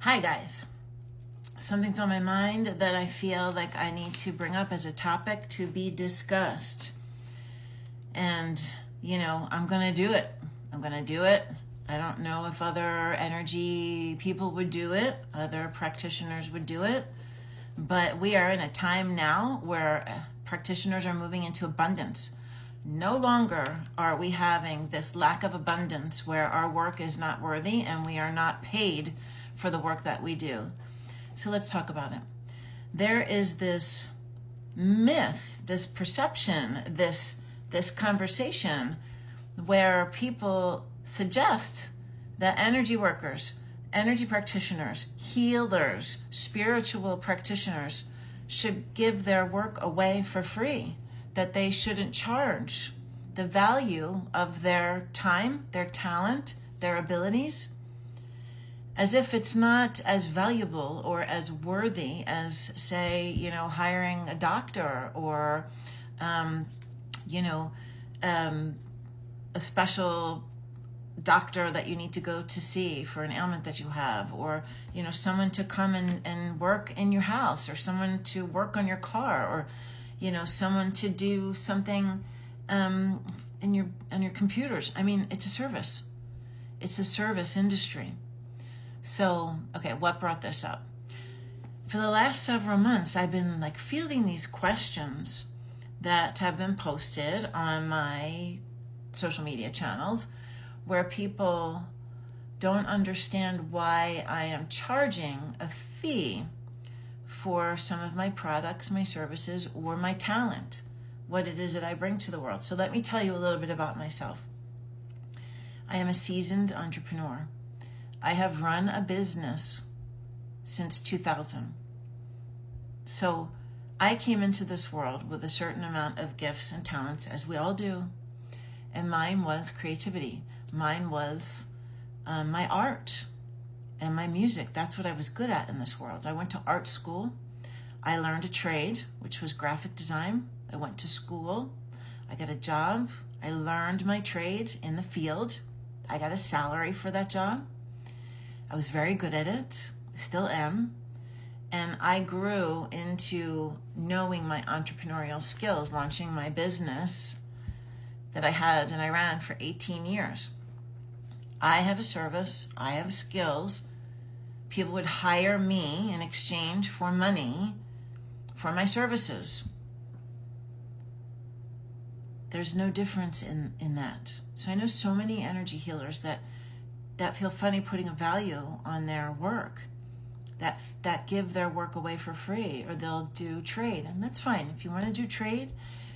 Hi guys, something's on my mind that I feel like I need to bring up as a topic to be discussed. And, I'm going to do it. I don't know if other energy people would do it, other practitioners would do it, but we are in a time now where practitioners are moving into abundance. No longer are we having this lack of abundance where our work is not worthy and we are not paid for the work that we do. So let's talk about it. There is this myth, this perception, this conversation where people suggest that energy workers, energy practitioners, healers, spiritual practitioners should give their work away for free, that they shouldn't charge the value of their time, their talent, their abilities, as if it's not as valuable or as worthy as, say, hiring a doctor or, a special doctor that you need to go to see for an ailment that you have, or, someone to come and work in your house, or someone to work on your car, or, someone to do something on your computers. I mean, it's a service. It's a service industry. So, okay, what brought this up? For the last several months, I've been fielding these questions that have been posted on my social media channels where people don't understand why I am charging a fee for some of my products, my services, or my talent, what it is that I bring to the world. So let me tell you a little bit about myself. I am a seasoned entrepreneur. I have run a business since 2000. So I came into this world with a certain amount of gifts and talents, as we all do. And mine was creativity. Mine was my art and my music. That's what I was good at in this world. I went to art school. I learned a trade, which was graphic design. I went to school. I got a job. I learned my trade in the field. I got a salary for that job. I was very good at it, still am, and I grew into knowing my entrepreneurial skills, launching my business that I had and I ran for 18 years. I had a service, I have skills. People would hire me in exchange for money for my services. There's no difference in that. So I know so many energy healers that feel funny putting a value on their work, that give their work away for free, or they'll do trade. And that's fine. If you want to do trade,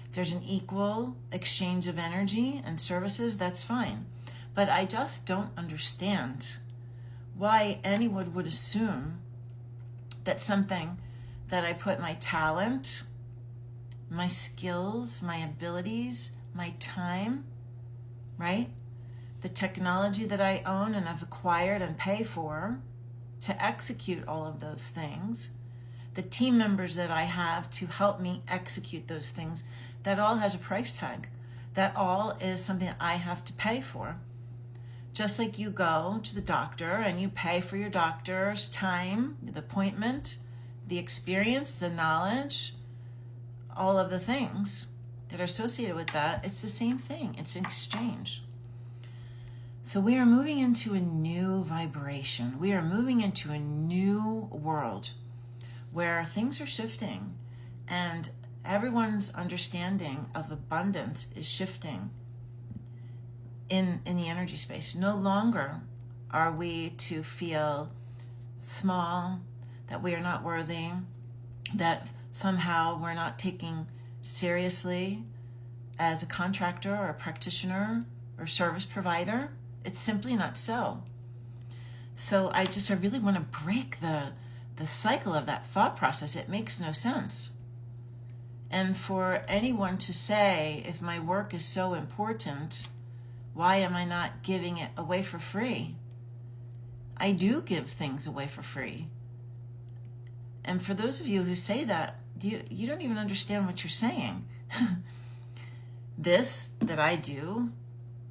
if there's an equal exchange of energy and services, that's fine. But I just don't understand why anyone would assume that something that I put my talent, my skills, my abilities, my time, right? The technology that I own and have acquired and pay for to execute all of those things, the team members that I have to help me execute those things, that all has a price tag. That all is something that I have to pay for. Just like you go to the doctor and you pay for your doctor's time, the appointment, the experience, the knowledge, all of the things that are associated with that, it's the same thing. It's an exchange. So we are moving into a new vibration. We are moving into a new world where things are shifting and everyone's understanding of abundance is shifting in the energy space. No longer are we to feel small, that we are not worthy, that somehow we're not taken seriously as a contractor or a practitioner or service provider. It's simply not so. So I really want to break the cycle of that thought process. It makes no sense. And for anyone to say, if my work is so important, why am I not giving it away for free? I do give things away for free. And for those of you who say that, you don't even understand what you're saying. This that I do,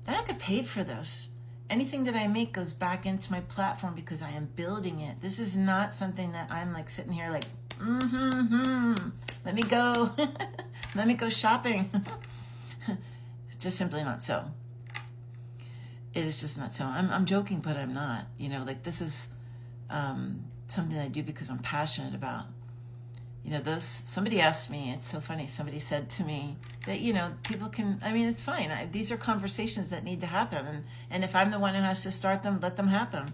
I don't get paid for this. Anything that I make goes back into my platform because I am building it. This is not something that I'm like sitting here like, let me go, let me go shopping. It's just simply not so. It is just not so. I'm joking, but I'm not. You know, like this is something I do because I'm passionate about. You know, somebody asked me, it's so funny, somebody said to me that, you know, people can, I mean, it's fine. These are conversations that need to happen. And if I'm the one who has to start them, let them happen.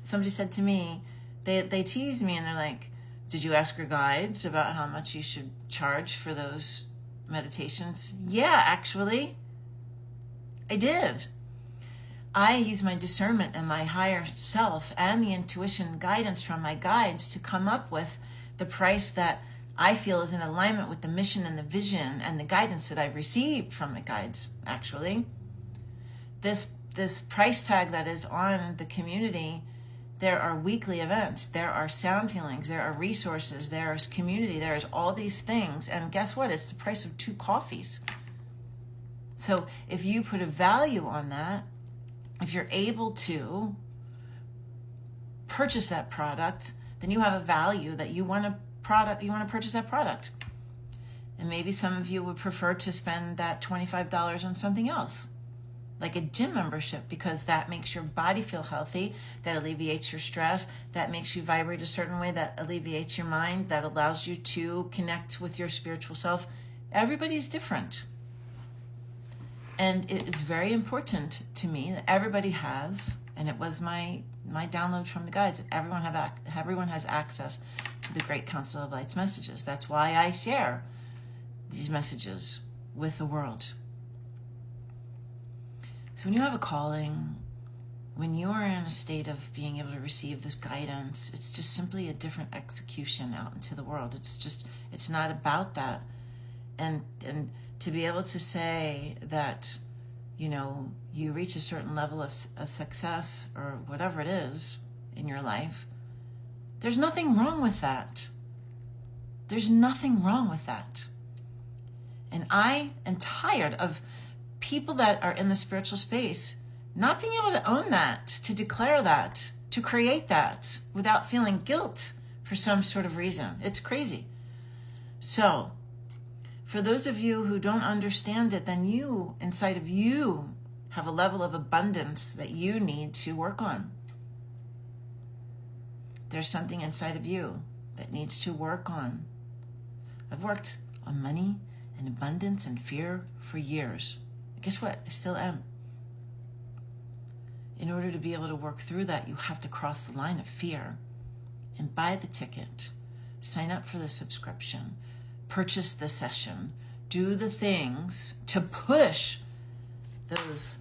Somebody said to me, they tease me and they're like, did you ask your guides about how much you should charge for those meditations? Yeah, actually, I did. I use my discernment and my higher self and the intuition guidance from my guides to come up with the price that I feel is in alignment with the mission and the vision and the guidance that I've received from the guides, actually. This price tag that is on the community, there are weekly events, there are sound healings, there are resources, there is community, there is all these things. And guess what? It's the price of 2 coffees. So if you put a value on that, if you're able to purchase that product, then you have a value that you want to purchase that product. And maybe some of you would prefer to spend that $25 on something else, like a gym membership, because that makes your body feel healthy, that alleviates your stress, that makes you vibrate a certain way, that alleviates your mind, that allows you to connect with your spiritual self. Everybody's different. And it is very important to me that everybody has, and it was my download from the guides, that everyone has access to the Great Council of Light's messages. That's why I share these messages with the world. So when you have a calling, when you are in a state of being able to receive this guidance, it's just simply a different execution out into the world. It's not about that. And to be able to say that, you know, you reach a certain level of success or whatever it is in your life, there's nothing wrong with that. There's nothing wrong with that. And I am tired of people that are in the spiritual space not being able to own that, to declare that, to create that without feeling guilt for some sort of reason. It's crazy. So, for those of you who don't understand it, then you, inside of you, have a level of abundance that you need to work on. There's something inside of you that needs to work on. I've worked on money and abundance and fear for years. Guess what? I still am. In order to be able to work through that, you have to cross the line of fear and buy the ticket, sign up for the subscription, purchase the session, do the things to push those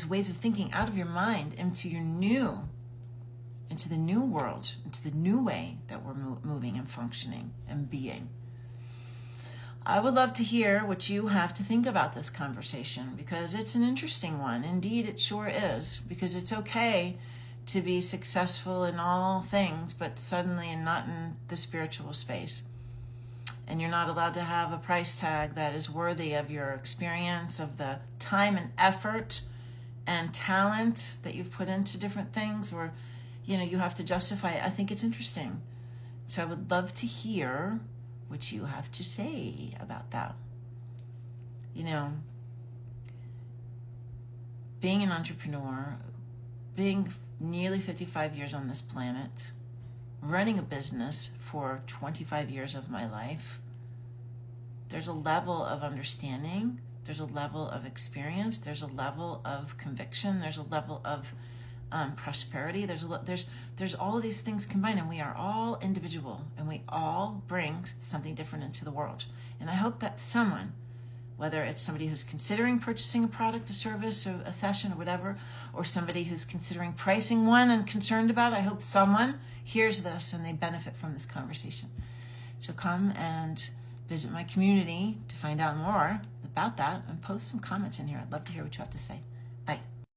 ways of thinking out of your mind into the new world, into the new way that we're moving and functioning and being. I would love to hear what you have to think about this conversation, because it's an interesting one. Indeed, it sure is, because it's okay to be successful in all things, but suddenly and not in the spiritual space. And you're not allowed to have a price tag that is worthy of your experience, of the time and effort and talent that you've put into different things, or, you know, you have to justify it. I think it's interesting. So I would love to hear what you have to say about that. You know, being an entrepreneur, being nearly 55 years on this planet, running a business for 25 years of my life, there's a level of understanding, there's a level of experience, there's a level of conviction, there's a level of prosperity, there's all of these things combined, and we are all individual, and we all bring something different into the world. And I hope that someone, whether it's somebody who's considering purchasing a product, a service, or a session, or whatever, or somebody who's considering pricing one and concerned about it, I hope someone hears this and they benefit from this conversation. So come and visit my community to find out more about that, and post some comments in here. I'd love to hear what you have to say.